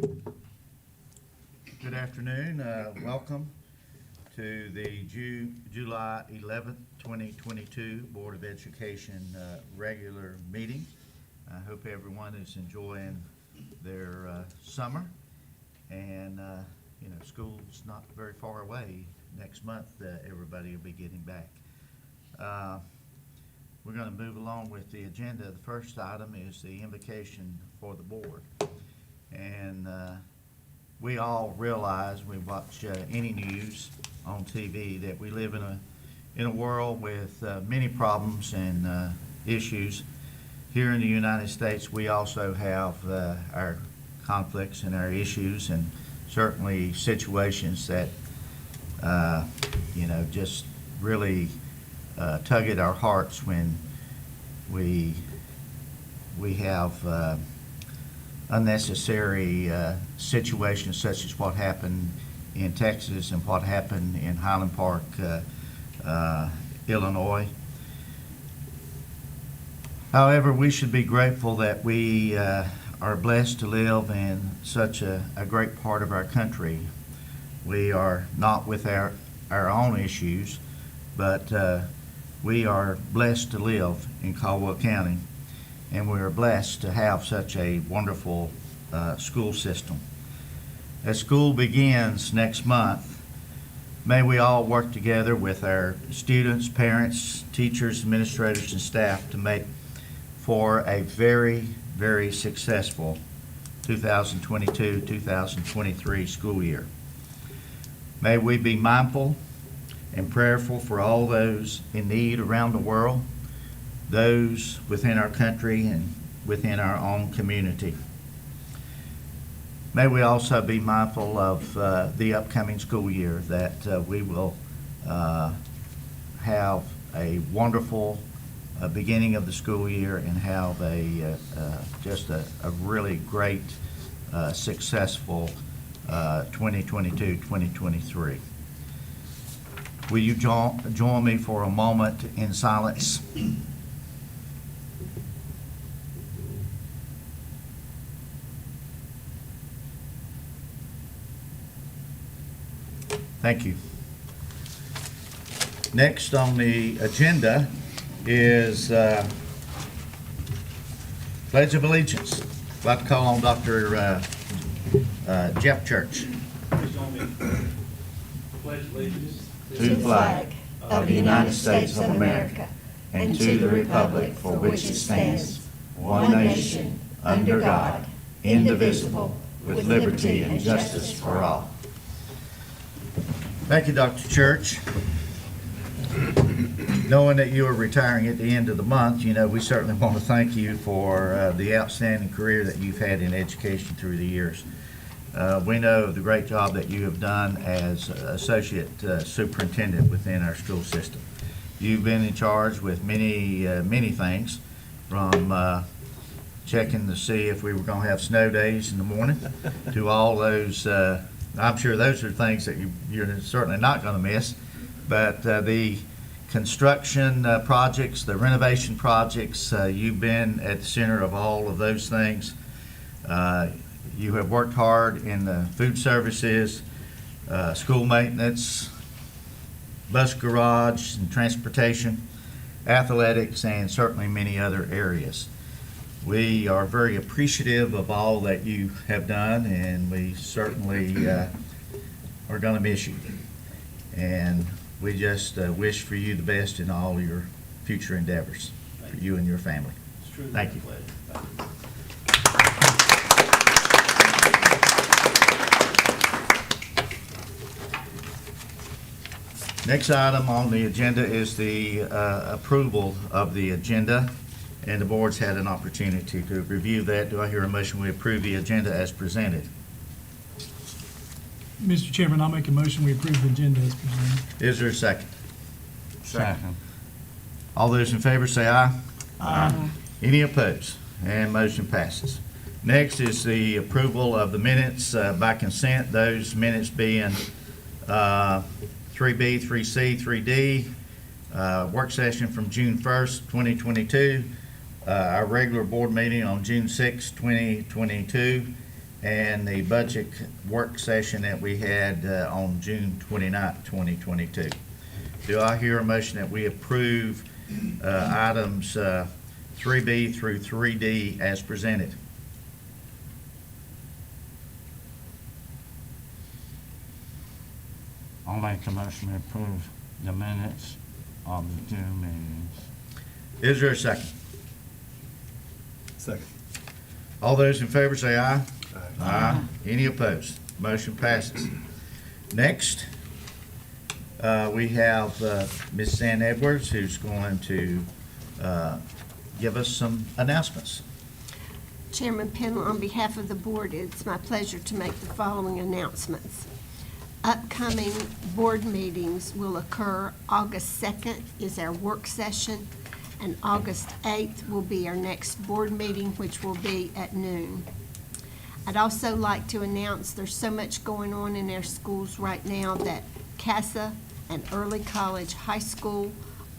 Good afternoon. Welcome to the July 11th, 2022 Board of Education regular meeting. I hope everyone is enjoying their summer, and school's not very far away. Next month, everybody will be getting back. We're going to move along with the agenda. The first item is the invocation for the board. And we all realize, we watch any news on TV, that we live in a world with many problems and issues. Here in the United States, we also have our conflicts and our issues, and certainly situations that just really tug at our hearts when we have unnecessary situations such as what happened in Texas and what happened in Highland Park, Illinois. However, we should be grateful that we are blessed to live in such a great part of our country. We are not with our own issues, but we are blessed to live in Caldwell County, and we are blessed to have such a wonderful school system. As school begins next month, may we all work together with our students, parents, teachers, administrators, and staff to make for a very, very successful 2022-2023 school year. May we be mindful and prayerful for all those in need around the world, those within our country and within our own community. May we also be mindful of the upcoming school year, that we will have a wonderful beginning of the school year and have just a really great, successful 2022-2023. Will you join me for a moment in silence? Thank you. Next on the agenda is Pledge of Allegiance. I'd like to call on Dr. Jeff Church. Please join me. Pledge allegiance to the flag of the United States of America and to the republic for which it stands, one nation, under God, indivisible, with liberty and justice for all. Thank you, Dr. Church. Knowing that you are retiring at the end of the month, we certainly want to thank you for the outstanding career that you've had in education through the years. We know of the great job that you have done as associate superintendent within our school system. You've been in charge with many things, from checking to see if we were going to have snow days in the morning to all those. I'm sure those are things that you're certainly not going to miss, but the construction projects, the renovation projects, you've been at the center of all of those things. You have worked hard in the food services, school maintenance, bus garage and transportation, athletics, and certainly many other areas. We are very appreciative of all that you have done, and we certainly are going to miss you. And we just wish for you the best in all your future endeavors, for you and your family. Thank you. Next item on the agenda is the approval of the agenda, and the board's had an opportunity to review that. Do I hear a motion we approve the agenda as presented? Mr. Chairman, I'll make a motion we approve the agenda as presented. Is there a second? Second. All those in favor say aye. Aye. Any opposed? And motion passes. Next is the approval of the minutes by consent, those minutes being 3B, 3C, 3D, work session from June 1st, 2022, our regular board meeting on June 6th, 2022, and the budget work session that we had on June 29th, 2022. Do I hear a motion that we approve items 3B through 3D as presented? I'll make a motion to approve the minutes of the June meetings. Is there a second? Second. All those in favor say aye. Aye. Any opposed? Motion passes. Next, we have Ms. Sann Edwards, who's going to give us some announcements. Chairman Pennell, on behalf of the board, it's my pleasure to make the following announcements. Upcoming board meetings will occur. August 2nd is our work session, and August 8th will be our next board meeting, which will be at noon. I'd also like to announce there's so much going on in our schools right now that CASA and Early College High School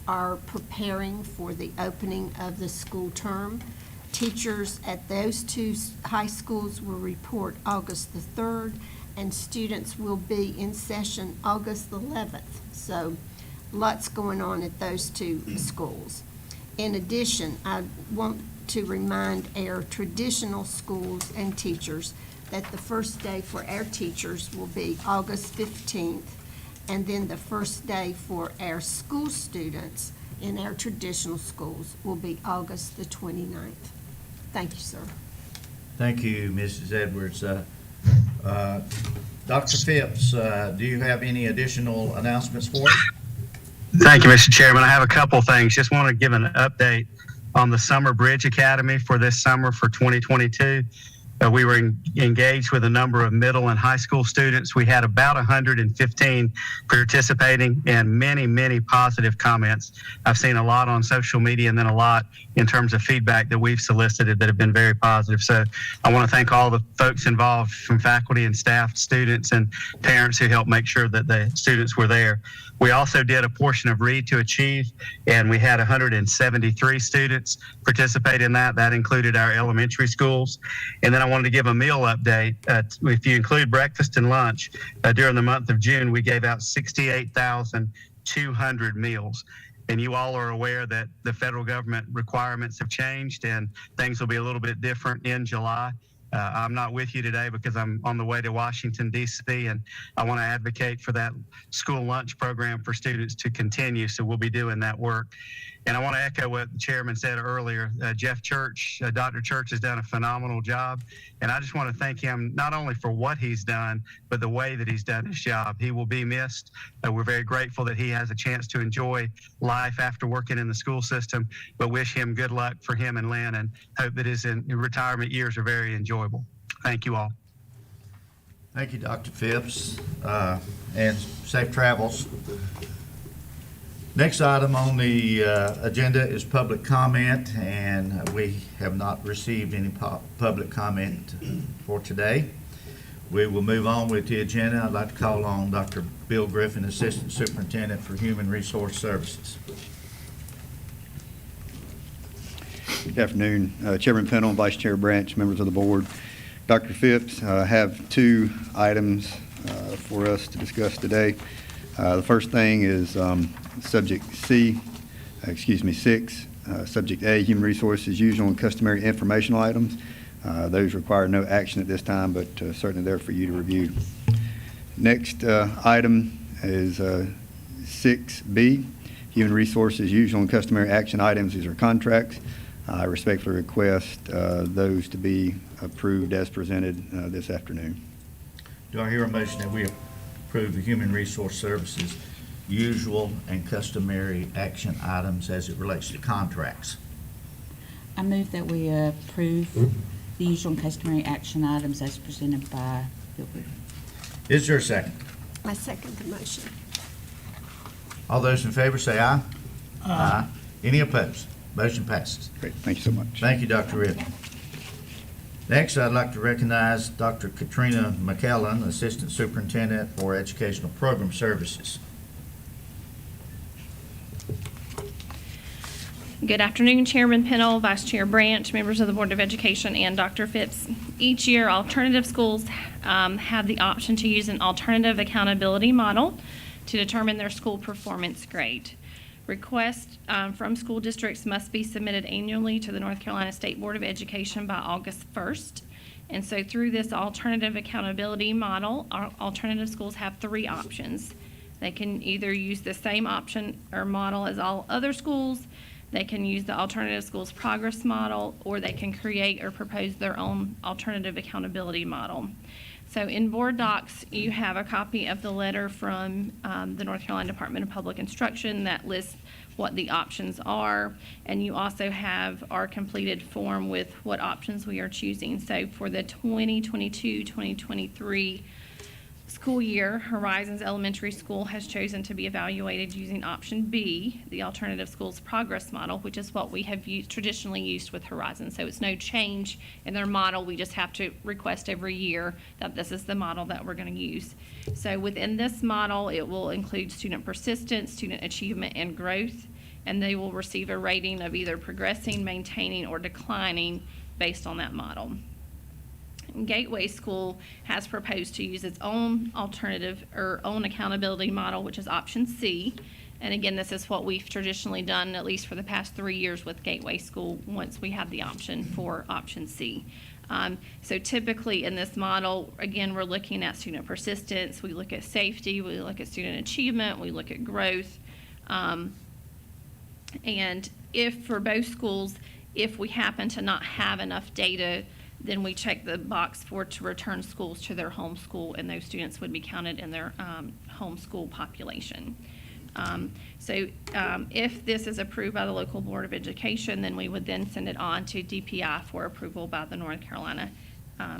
are preparing for the opening of the school term. Teachers at those two high schools will report August the 3rd, and students will be in session August the 11th. So lots going on at those two schools. In addition, I want to remind our traditional schools and teachers that the first day for our teachers will be August 15th, and then the first day for our school students in our traditional schools will be August the 29th. Thank you, sir. Thank you, Mrs. Edwards. Dr. Phipps, do you have any additional announcements for us? Thank you, Mr. Chairman. I have a couple things. Just want to give an update on the Summer Bridge Academy for this summer for 2022. We were engaged with a number of middle and high school students. We had about 115 participating and many, many positive comments. I've seen a lot on social media and then a lot in terms of feedback that we've solicited that have been very positive. So I want to thank all the folks involved from faculty and staff, students and parents who helped make sure that the students were there. We also did a portion of Read to Achieve, and we had 173 students participate in that. That included our elementary schools. And then I wanted to give a meal update. If you include breakfast and lunch, during the month of June, we gave out 68,200 meals. And you all are aware that the federal government requirements have changed and things will be a little bit different in July. I'm not with you today because I'm on the way to Washington, D.C., and I want to advocate for that school lunch program for students to continue, so we'll be doing that work. And I want to echo what the chairman said earlier. Jeff Church, Dr. Church has done a phenomenal job, and I just want to thank him not only for what he's done, but the way that he's done his job. He will be missed. We're very grateful that he has a chance to enjoy life after working in the school system, but wish him good luck for him and Lynn, and hope that his retirement years are very enjoyable. Thank you all. Thank you, Dr. Phipps, and safe travels. Next item on the agenda is public comment, and we have not received any public comment for today. We will move on with the agenda. I'd like to call on Dr. Bill Griffin, Assistant Superintendent for Human Resource Services. Good afternoon, Chairman Pennell, Vice Chair Branch, members of the board. Dr. Phipps, I have two items for us to discuss today. The first thing is subject 6, subject A, human resources, usual and customary informational items. Those require no action at this time, but certainly there for you to review. Next item is 6B, human resources, usual and customary action items. These are contracts. I respectfully request those to be approved as presented this afternoon. Do I hear a motion that we approve the Human Resource Services usual and customary action items as it relates to contracts? I move that we approve the usual and customary action items as presented by Bill Griffin. Is there a second? I second the motion. All those in favor say aye. Aye. Any opposed? Motion passes. Great, thank you so much. Thank you, Dr. Ribbon. Next, I'd like to recognize Dr. Katrina McKellen, Assistant Superintendent for Educational Program Services. Good afternoon, Chairman Pennell, Vice Chair Branch, members of the Board of Education, and Dr. Phipps. Each year, alternative schools have the option to use an alternative accountability model to determine their school performance grade. Requests from school districts must be submitted annually to the North Carolina State Board of Education by August 1st. And so through this alternative accountability model, our alternative schools have three options. They can either use the same option or model as all other schools, they can use the alternative schools progress model, or they can create or propose their own alternative accountability model. So in board docs, you have a copy of the letter from the North Carolina Department of Public Instruction that lists what the options are, and you also have our completed form with what options we are choosing. So for the 2022-2023 school year, Horizons Elementary School has chosen to be evaluated using option B, the alternative schools progress model, which is what we have traditionally used with Horizons. So it's no change in their model. We just have to request every year that this is the model that we're going to use. So within this model, it will include student persistence, student achievement, and growth, and they will receive a rating of either progressing, maintaining, or declining based on that model. Gateway School has proposed to use its own alternative or own accountability model, which is option C. And again, this is what we've traditionally done, at least for the past 3 years with Gateway School, once we have the option for option C. So typically in this model, again, we're looking at student persistence, we look at safety, we look at student achievement, we look at growth. And if for both schools, if we happen to not have enough data, then we check the box to return schools to their home school, and those students would be counted in their home school population. If this is approved by the local Board of Education, then we would then send it on to DPI for approval by the North Carolina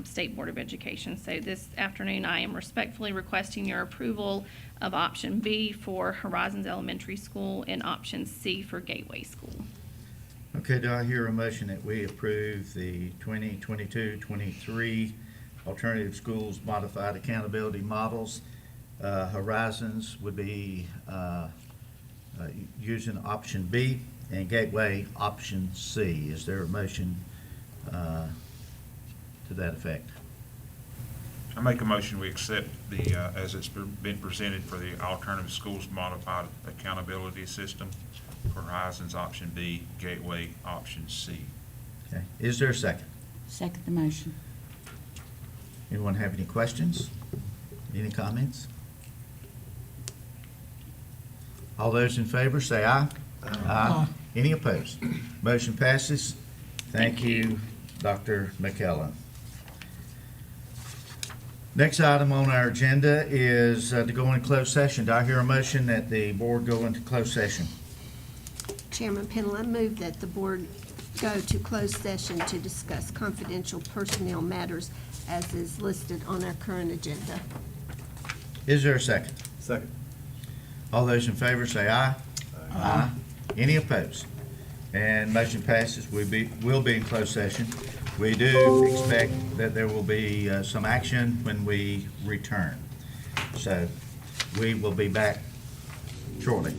State Board of Education. So this afternoon, I am respectfully requesting your approval of option B for Horizons Elementary School and option C for Gateway School. Okay, do I hear a motion that we approve the 2022-23 alternative schools modified accountability models? Horizons would be using option B and Gateway option C. Is there a motion to that effect? I make a motion we accept the, as it's been presented for the alternative schools modified accountability system. Horizons option B, Gateway option C. Okay, is there a second? Second the motion. Anyone have any questions? Any comments? All those in favor say aye. Aye. Any opposed? Motion passes. Thank you, Dr. McKellen. Next item on our agenda is to go into closed session. Do I hear a motion that the board go into closed session? Chairman Pennell, I move that the board go to closed session to discuss confidential personnel matters as is listed on our current agenda. Is there a second? Second. All those in favor say aye. Aye. Any opposed? And motion passes. We'll be in closed session. We do expect that there will be some action when we return. So we will be back shortly.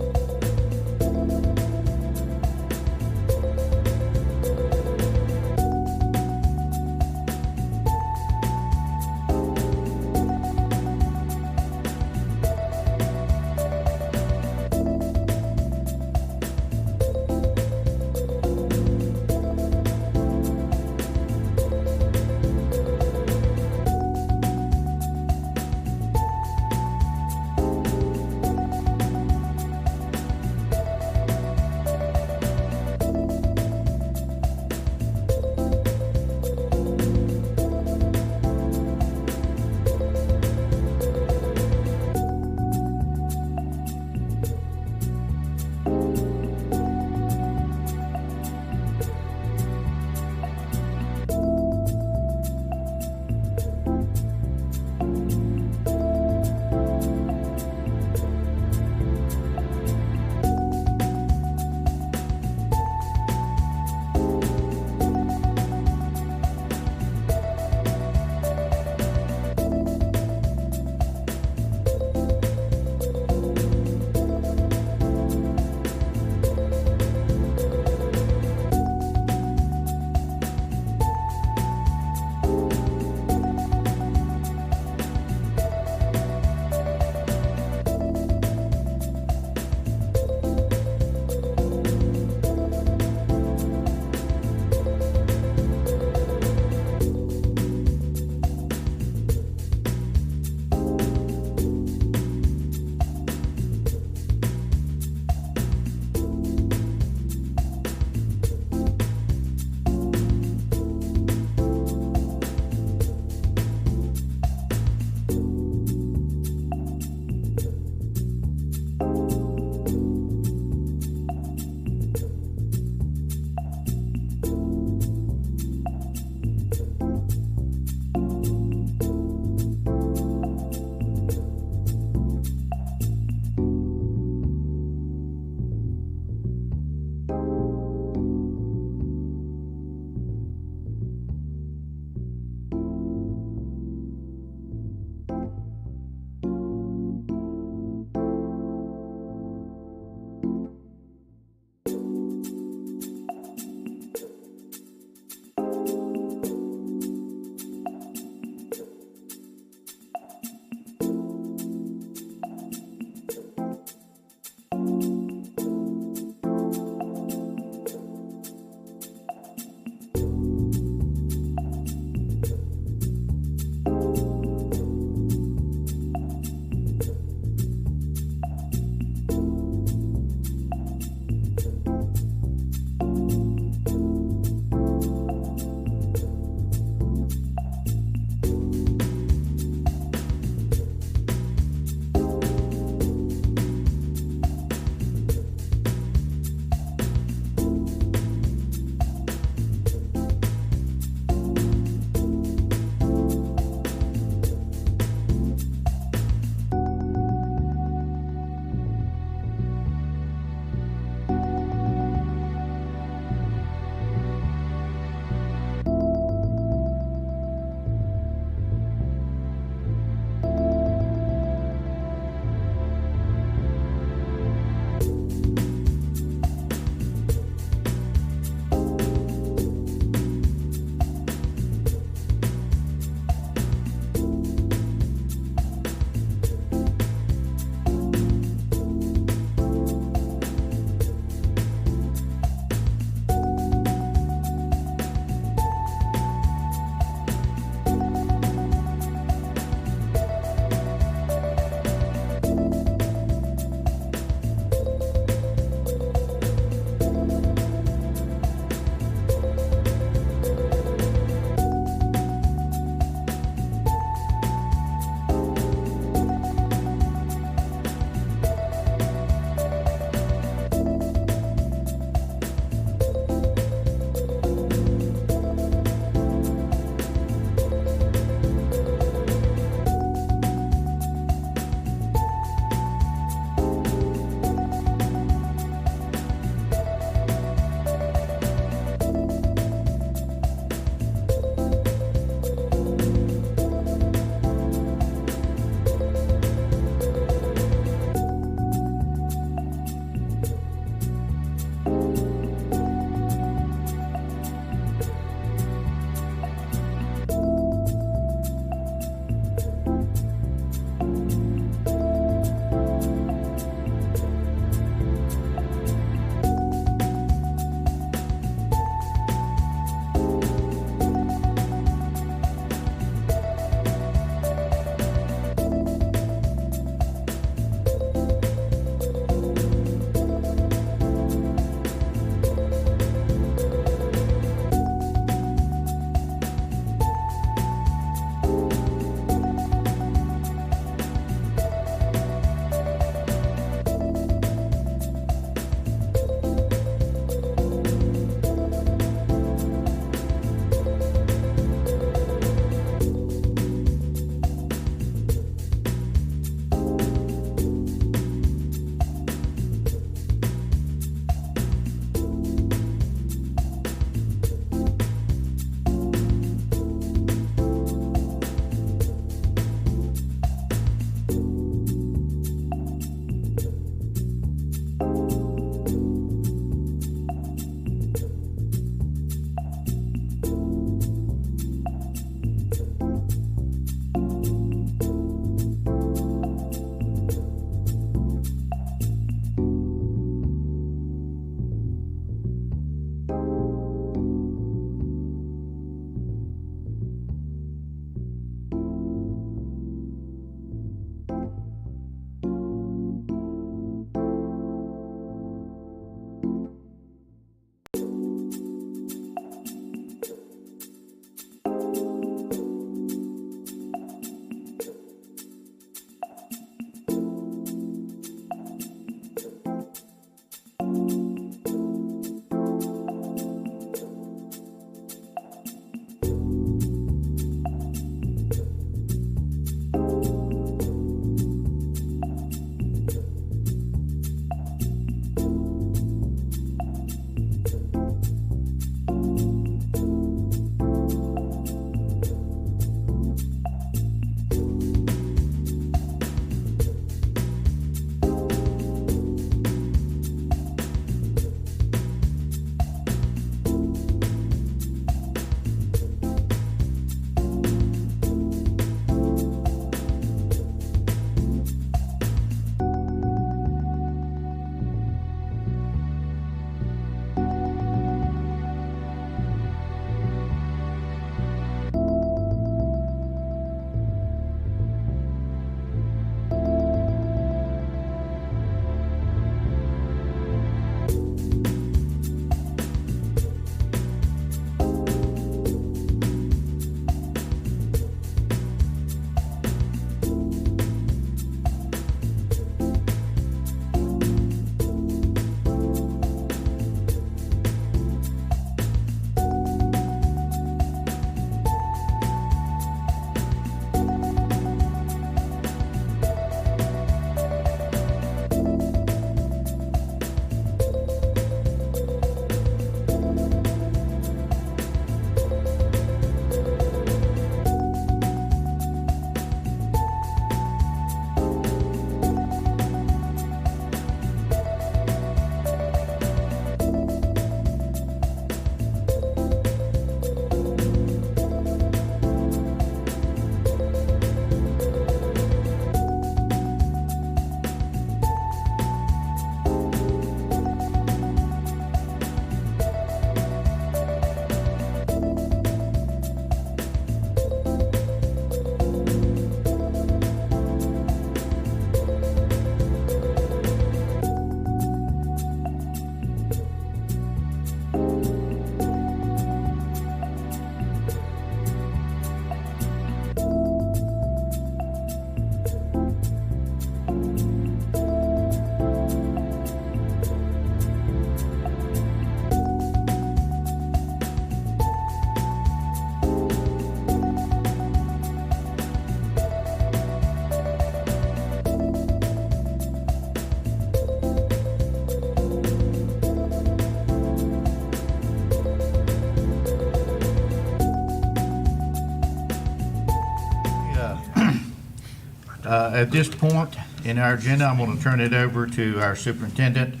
At this point in our agenda, I'm going to turn it over to our superintendent,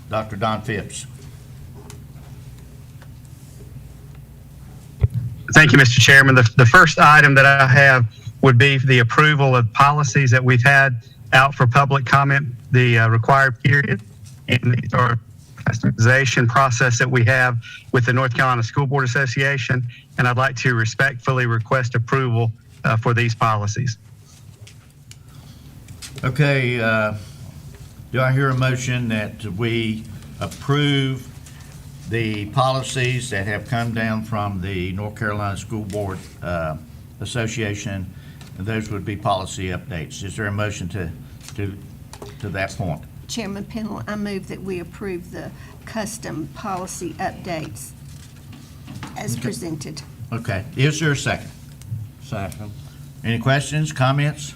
Dr. Don Phipps. Thank you, Mr. Chairman. The first item that I have would be the approval of policies that we've had out for public comment, the required period, and these are customization process that we have with the North Carolina School Board Association, and I'd like to respectfully request approval for these policies. Okay, do I hear a motion that we approve the policies that have come down from the North Carolina School Board Association? And those would be policy updates. Is there a motion to that point? Chairman Pendle, I move that we approve the custom policy updates as presented. Okay, is there a second? Second. Any questions, comments?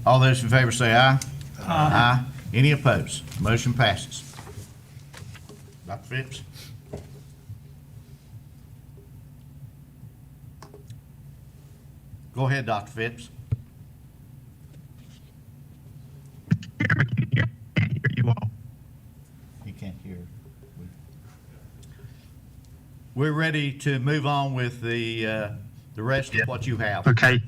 All those in favor say aye. Aye. Any opposed? Motion passes. Dr. Phipps? Go ahead, Dr. Phipps. You all. You can't hear. We're ready to move on with the rest of what you have. Okay.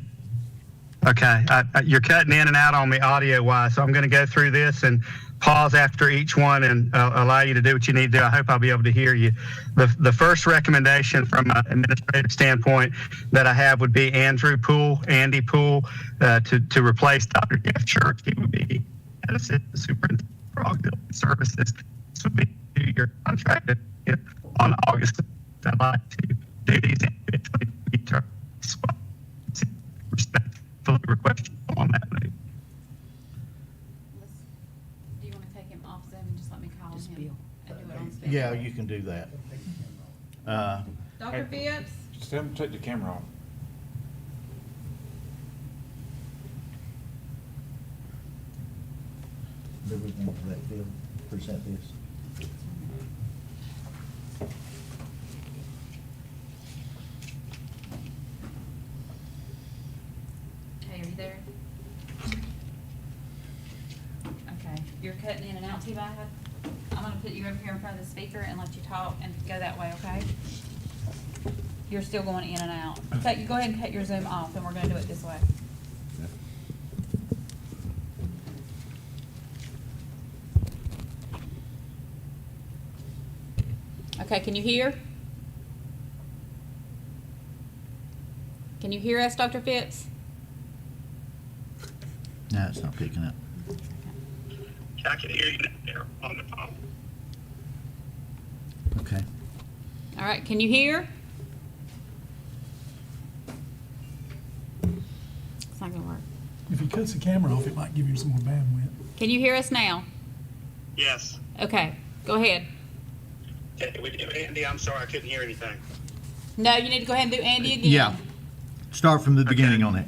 You're cutting in and out on me audio-wise, so I'm going to go through this and pause after each one and allow you to do what you need to do. I hope I'll be able to hear you. The first recommendation from an administrative standpoint that I have would be Andy Poole, to replace Dr. Jeff Church. He would be assistant superintendent for auxiliary services. This would be a 2-year contract on August. I'd like to do these individually. Respectfully request on that move. Do you want to take him off Zoom and just let me call him and do it on speaker? Yeah, you can do that. Dr. Phipps? Just tell them to take the camera off. Present this. Hey, are you there? Okay, you're cutting in and out too bad. I'm gonna put you over here in front of the speaker and let you talk and go that way, okay? You're still going in and out. Okay, you go ahead and cut your Zoom off and we're gonna do it this way. Okay, can you hear? Can you hear us, Dr. Phipps? No, it's not picking up. I can hear you there on the phone. Okay. All right, can you hear? It's not gonna work. If he cuts the camera off, it might give him some more bandwidth. Can you hear us now? Yes. Okay, go ahead. Okay, we do Andy. I'm sorry, I couldn't hear anything. No, you need to go ahead and do Andy again. Yeah. Start from the beginning on it.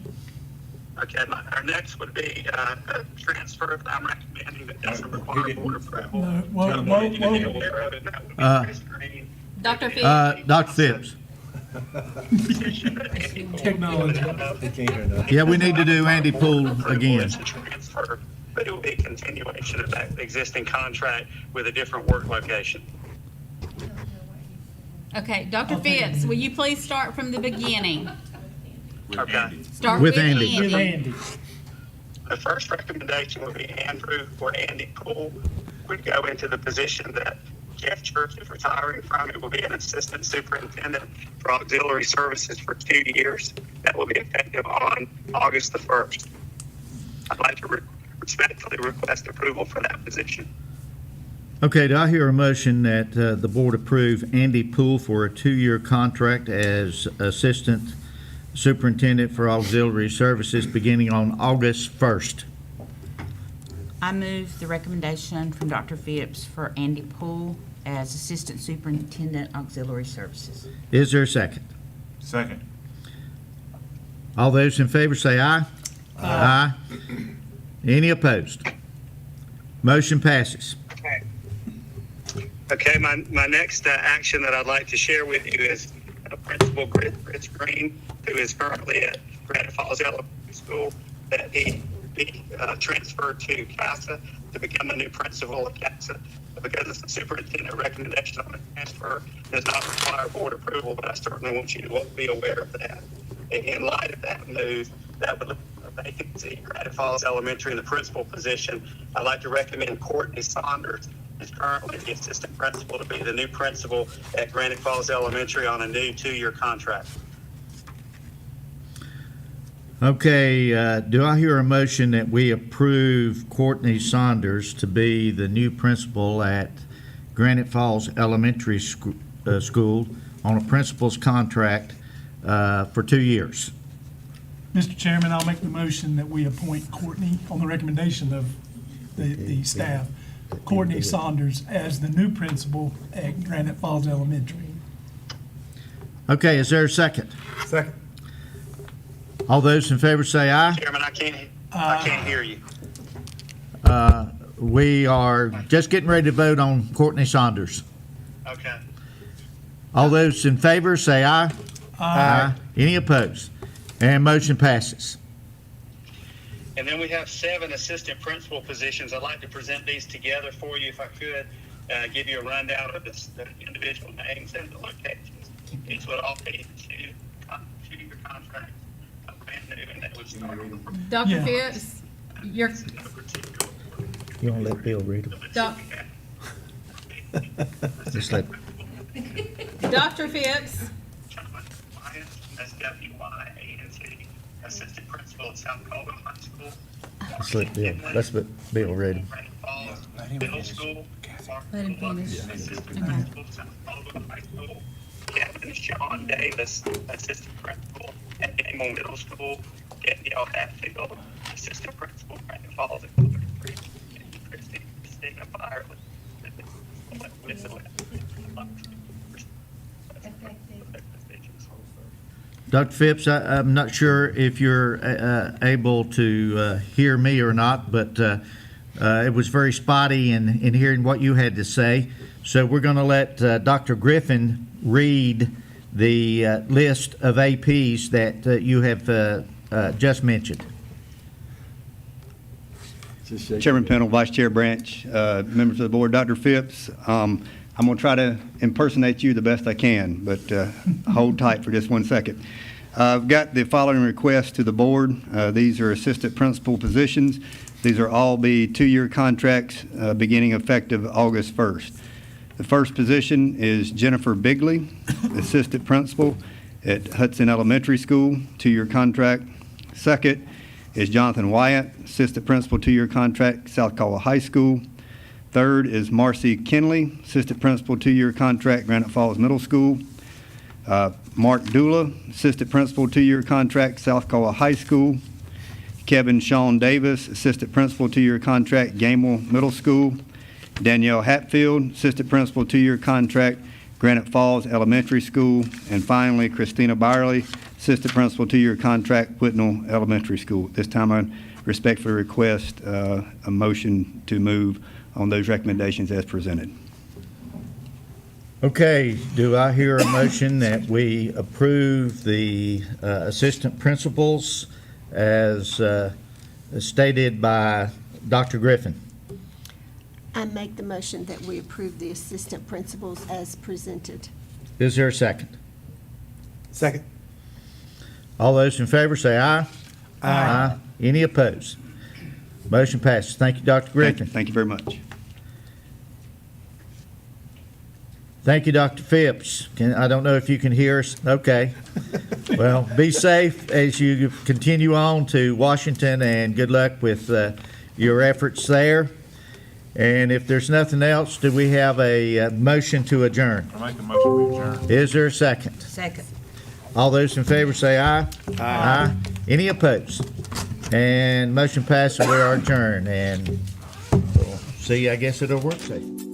Okay, our next would be a transfer. I'm recommending that doesn't require board approval. No, whoa. Dr. Phipps? Dr. Phipps. Technology. Yeah, we need to do Andy Poole again. Transfer, but it will be a continuation of that existing contract with a different work location. Okay, Dr. Phipps, will you please start from the beginning? Okay. Start With with Andy. With Andy. The first recommendation would be Andrew or Andy Poole would go into the position that Jeff Church is retiring from. It will be an assistant superintendent for auxiliary services for 2 years. That will be effective on August the 1st. I'd like to respectfully request approval for that position. Okay, do I hear a motion that the board approve Andy Poole for a 2-year contract as assistant superintendent for auxiliary services beginning on August 1st? I move the recommendation from Dr. Phipps for Andy Poole as Assistant Superintendent Auxiliary Services. Is there a second? Second. All those in favor say aye. Aye. Any opposed? Motion passes. Okay, my next action that I'd like to share with you is Principal Chris Green, who is currently at Granite Falls Elementary School, that he be transferred to CASA to become a new principal at CASA. Because the superintendent recommendation on the transfer does not require board approval, but I certainly want you to be aware of that. In light of that move, that would a vacancy at Granite Falls Elementary in the principal position. I'd like to recommend Courtney Saunders, who's currently the assistant principal, to be the new principal at Granite Falls Elementary on a new 2-year contract. Okay, do I hear a motion that we approve Courtney Saunders to be the new principal at Granite Falls Elementary School on a principal's contract for 2 years? Mr. Chairman, I'll make the motion that we appoint Courtney, on the recommendation of the staff, Courtney Saunders as the new principal at Granite Falls Elementary. Okay, is there a second? Second. All those in favor say aye. Chairman, I can't hear you. We are just getting ready to vote on Courtney Saunders. Okay. All those in favor say aye. Aye. Any opposed? And motion passes. And then we have 7 assistant principal positions. I'd like to present these together for you if I could, give you a rundown of the individual names and the locations. These would all be 2-year contracts, brand new, and that would start on the Dr. Yeah. Phipps, you're, You want to let Bill read them? Doc, Just let, Dr. Phipps, SWYANT, assistant principal at South Caldwell High School. let's let Bill read them. Middle School. Let him finish. Assistant principal at South Caldwell High School. Captain Sean Davis, assistant principal at Gamble Middle School. Danielle Hatfield, assistant principal at Granite Falls Elementary. And Christina Byerly. Dr. Phipps, I'm not sure if you're able to hear me or not, but it was very spotty in hearing what you had to say. So we're going to let Dr. Griffin read the list of APs that you have just mentioned. Chairman Pennell, Vice Chair Branch, members of the board, Dr. Phipps, I'm going to try to impersonate you the best I can, but hold tight for just 1 second. I've got the following requests to the board. These are assistant principal positions. These are all be 2-year contracts beginning effective August 1st. The first position is Jennifer Bigley, assistant principal at Hudson Elementary School, 2-year contract. Second is Jonathan Wyatt, assistant principal, 2-year contract, South Caldwell High School. Third is Marcy Kinley, assistant principal, 2-year contract, Granite Falls Middle School. Mark Dula, assistant principal, 2-year contract, South Caldwell High School. Kevin Sean Davis, assistant principal, 2-year contract, Gamble Middle School. Danielle Hatfield, assistant principal, 2-year contract, Granite Falls Elementary School. And finally, Christina Byerly, assistant principal, 2-year contract, Whitnell Elementary School. At this time, I respectfully request a motion to move on those recommendations as presented. Okay, do I hear a motion that we approve the assistant principals as stated by Dr. Griffin? I make the motion that we approve the assistant principals as presented. Is there a second? Second. All those in favor say aye. Aye. Any opposed? Motion passes. Thank you, Dr. Griffin. Thank you very much. Thank you, Dr. Phipps. I don't know if you can hear us. Okay. Well, be safe as you continue on to Washington, and good luck with your efforts there. And if there's nothing else, do we have a motion to adjourn? I make a motion we adjourn. Is there a second? Second. All those in favor say aye. Aye. Any opposed? And motion passes. We are adjourned. And we'll see you, I guess, at our work session.